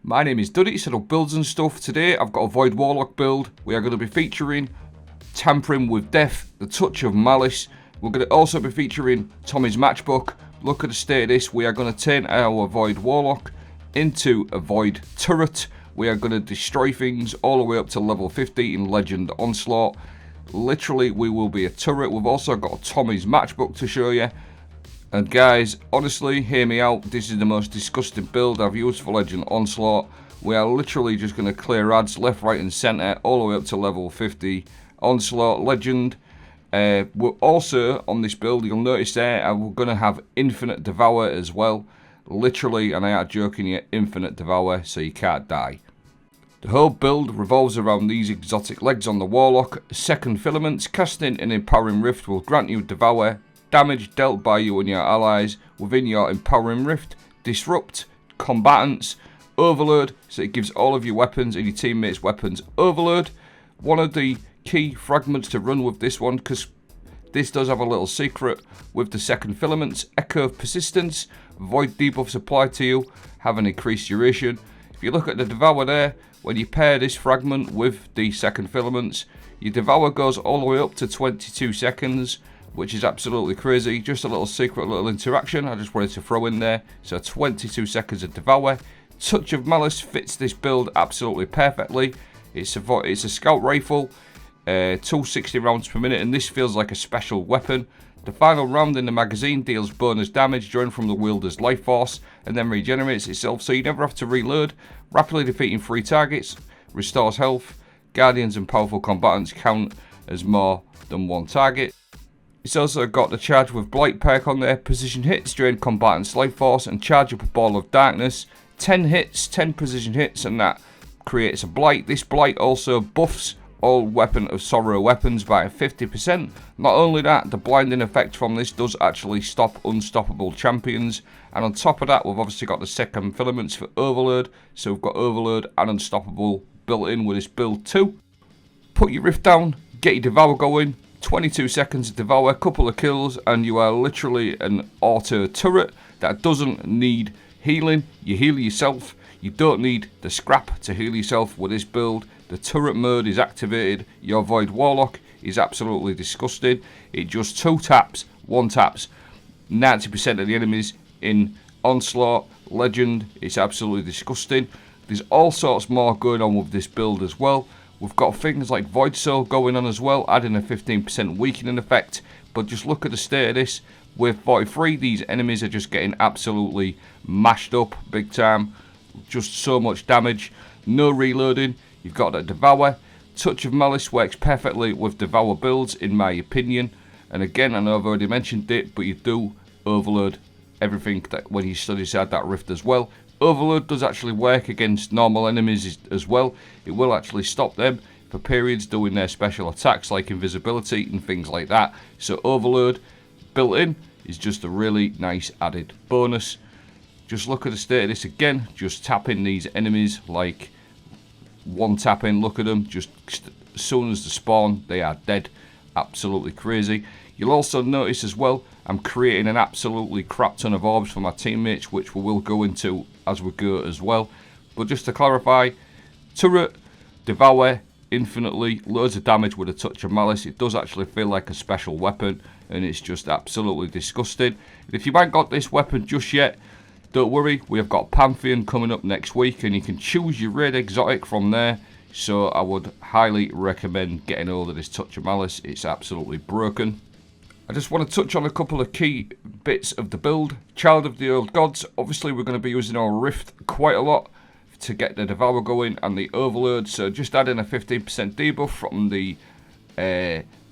My name is Duddy, set up builds and stuff. Today I've got a Void Warlock build. We are going to be featuring Tampering with Death, the Touch of Malice. We're going to also be featuring Tommy's Matchbook. Look at the state of this. We are going to turn our Void Warlock into a Void Turret. We are going to destroy things all the way up to level 50 in Legend Onslaught. Literally, we will be a turret. We've also got Tommy's Matchbook to show you. And guys, honestly, hear me out. This is the most disgusting build I've used for Legend Onslaught. We are literally just going to clear ads left, right and centre all the way up to level 50 Onslaught Legend. We're also, on this build, you'll notice there, we're going to have infinite devour as well. Literally, and I ain't joking you, infinite devour, so you can't die. The whole build revolves around these exotic legs on the Warlock. Secant Filaments, casting an Empowering Rift will grant you devour. Damage dealt by you and your allies within your Empowering Rift. Disrupt combatants. Overload, so it gives all of your weapons and your teammates' weapons overload. One of the key fragments to run with this one, because this does have a little secret with the Secant Filaments. Echo of Persistence. Void debuffs applied to you have an increased duration. If you look at the Devour there, when you pair this fragment with the Secant Filaments, your Devour goes all the way up to 22 seconds, which is absolutely crazy. Just a little secret, little interaction I just wanted to throw in there. So 22 seconds of Devour. Touch of Malice fits this build absolutely perfectly. It's a scout rifle, 260 rounds per minute, and this feels like a special weapon. The final round in the magazine deals bonus damage drawn from the wielder's life force and then regenerates itself, so you never have to reload. Rapidly defeating 3 targets, restores health. Guardians and powerful combatants count as more than 1 target. It's also got the Charge with Blight perk on there. Precision hits drain combatants' life force and charge up a ball of darkness. 10 hits, 10 precision hits, and that creates a Blight. This Blight also buffs all Weapon of Sorrow weapons by 50%. Not only that, the blinding effect from this does actually stop unstoppable champions. And on top of that, we've obviously got the Secant Filaments for Overload. So we've got Overload and Unstoppable built in with this build too. Put your Rift down, get your Devour going. 22 seconds of Devour, couple of kills, and you are literally an auto turret that doesn't need healing. You heal yourself. You don't need the scrap to heal yourself with this build. The turret mode is activated. Your Void Warlock is absolutely disgusting. It just 2 taps, 1 taps 90% of the enemies in Onslaught Legend. It's absolutely disgusting. There's all sorts more going on with this build as well. We've got things like Void Soul going on as well, adding a 15% weakening effect. But just look at the state of this. With 43, these enemies are just getting absolutely mashed up big time. Just so much damage. No reloading. You've got a Devour. Touch of Malice works perfectly with Devour builds, in my opinion. And again, I know I've already mentioned it, but you do overload everything that when you study inside that rift as well. Overload does actually work against normal enemies as well. It will actually stop them for periods doing their special attacks like invisibility and things like that. So Overload built in is just a really nice added bonus. Just look at the state of this again. Just tapping these enemies like 1 tap in. Look at them. Just as soon as they spawn, they are dead. Absolutely crazy. You'll also notice as well, I'm creating an absolutely crap ton of orbs for my teammates, which we will go into as we go as well. But just to clarify, turret, Devour infinitely, loads of damage with a Touch of Malice. It does actually feel like a special weapon, and it's just absolutely disgusting. If you haven't got this weapon just yet, don't worry, we have got Pantheon coming up next week, and you can choose your raid exotic from there. So I would highly recommend getting hold of this Touch of Malice. It's absolutely broken. I just want to touch on a couple of key bits of the build. Child of the Old Gods. Obviously, we're going to be using our Rift quite a lot to get the Devour going and the Overload. So just adding a 15% debuff from the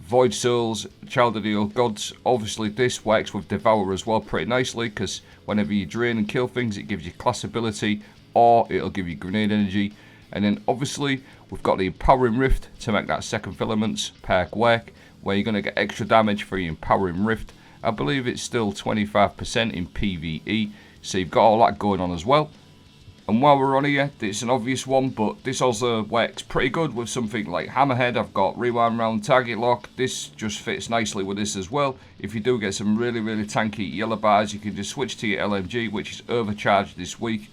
Void Souls, Child of the Old Gods. Obviously, this works with Devour as well pretty nicely, because whenever you drain and kill things, it gives you class ability, or it'll give you grenade energy. And then obviously, we've got the Empowering Rift to make that Secant Filaments perk work, where you're going to get extra damage for your Empowering Rift. I believe it's still 25% in PvE, so you've got all that going on as well. And while we're on here, it's an obvious one, but this also works pretty good with something like Hammerhead. I've got Rewind Round Target Lock. This just fits nicely with this as well. If you do get some really tanky yellow bars, you can just switch to your LMG, which is overcharged this week.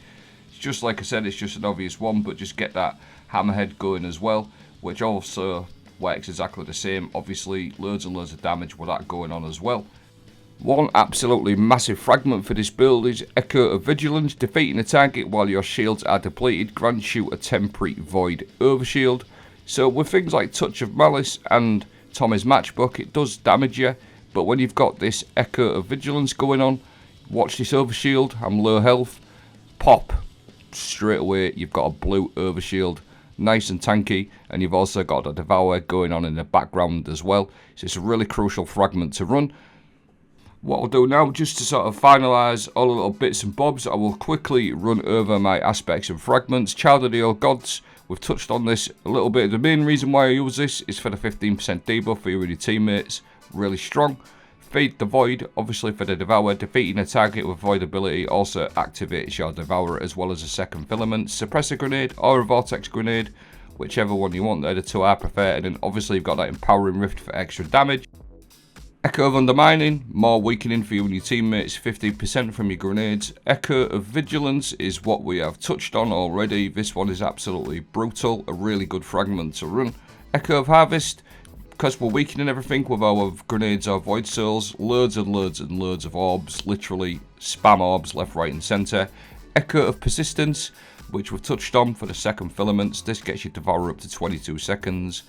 It's just like I said, it's just an obvious one, but just get that hammerhead going as well, which also works exactly the same. Obviously, loads and loads of damage with that going on as well. One absolutely massive fragment for this build is Echo of Vigilance. Defeating a target while your shields are depleted grants you a temporary void overshield. So with things like Touch of Malice and Tommy's Matchbook, it does damage you, but when you've got this Echo of Vigilance going on, watch this overshield. I'm low health, pop, straight away you've got a blue overshield, nice and tanky, and you've also got a devour going on in the background as well. So it's a really crucial fragment to run. What I'll do now, just to sort of finalise all the little bits and bobs, I will quickly run over my aspects and fragments. Child of the Old Gods, we've touched on this a little bit. The main reason why I use this is for the 15% debuff for you and your teammates, really strong. Feed the Void, obviously for the Devour. Defeating a target with Void ability also activates your Devour, as well as a Secant Filaments, Suppressor Grenade or a Vortex Grenade, whichever one you want. They're the two I prefer, and then obviously you've got that Empowering Rift for extra damage. Echo of Undermining, more weakening for you and your teammates, 50% from your grenades. Echo of Vigilance is what we have touched on already. This one is absolutely brutal, a really good fragment to run. Echo of Harvest, because we're weakening everything with our grenades or void souls, loads and loads and loads of orbs, literally spam orbs left, right and centre. Echo of Persistence, which we've touched on for the Secant Filaments. This gets you Devour up to 22 seconds.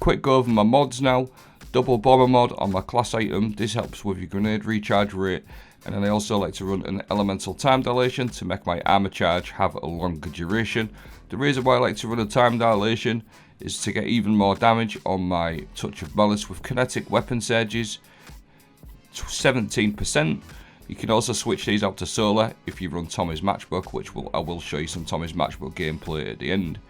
Quick go over my mods now. Double bomber mod on my class item. This helps with your grenade recharge rate. And then I also like to run an elemental time dilation to make my armor charge have a longer duration. The reason why I like to run a time dilation is to get even more damage on my Touch of Malice with kinetic weapon surges, 17%. You can also switch these out to solar if you run Tommy's Matchbook, which I will show you some Tommy's Matchbook gameplay at the end.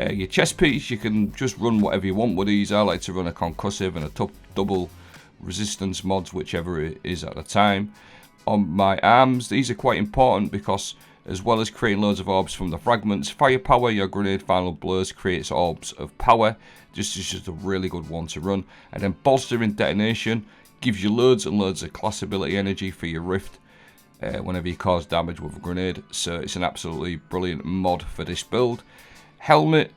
Your chest piece, you can just run whatever you want with these. I like to run a concussive and a double resistance mods, whichever it is at the time. On my arms, these are quite important because as well as creating loads of orbs from the fragments, firepower, your grenade final blows creates orbs of power. This is just a really good one to run. And then bolstering detonation gives you loads and loads of class ability energy for your rift whenever you cause damage with a grenade. So it's an absolutely brilliant mod for this build. Helmet,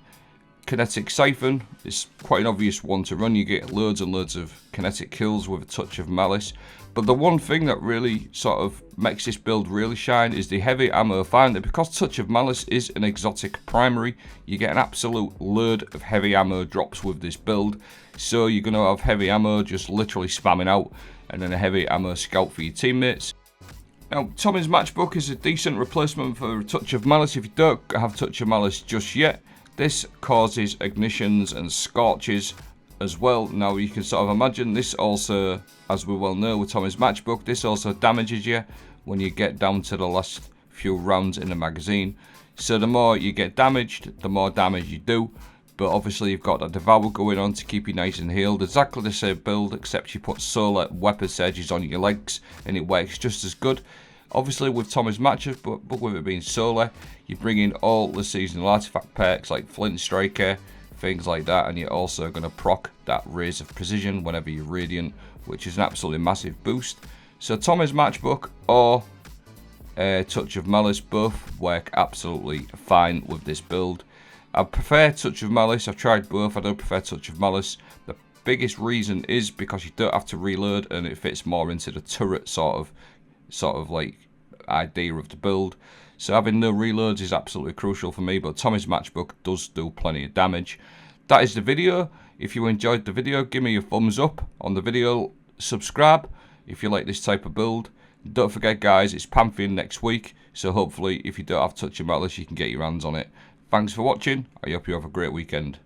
Kinetic Siphon is quite an obvious one to run. You get loads and loads of kinetic kills with a Touch of Malice. But the one thing that really sort of makes this build really shine is the heavy ammo finder. Because Touch of Malice is an exotic primary, you get an absolute load of heavy ammo drops with this build. So you're going to have heavy ammo just literally spamming out, and then a heavy ammo scout for your teammates. Now, Tommy's Matchbook is a decent replacement for Touch of Malice if you don't have Touch of Malice just yet. This causes ignitions and scorches as well. Now, you can sort of imagine this also, as we well know with Tommy's Matchbook, this also damages you when you get down to the last few rounds in the magazine. So the more you get damaged, the more damage you do. But obviously you've got that Devour going on to keep you nice and healed. Exactly the same build, except you put solar weapon surges on your legs and it works just as good. Obviously with Tommy's Matchbook, but with it being solar, you bring in all the seasonal artifact perks like Flint Striker, things like that, and you're also going to proc that Rays of Precision whenever you're Radiant, which is an absolutely massive boost. So Tommy's Matchbook or Touch of Malice both work absolutely fine with this build. I prefer Touch of Malice. I've tried both. I don't prefer Touch of Malice. The biggest reason is because you don't have to reload and it fits more into the turret sort of like idea of the build. So having no reloads is absolutely crucial for me, but Tommy's Matchbook does do plenty of damage. That is the video. If you enjoyed the video, give me a thumbs up on the video. Subscribe if you like this type of build. Don't forget guys, it's Pantheon next week, so hopefully if you don't have Touch of Malice you can get your hands on it. Thanks for watching. I hope you have a great weekend.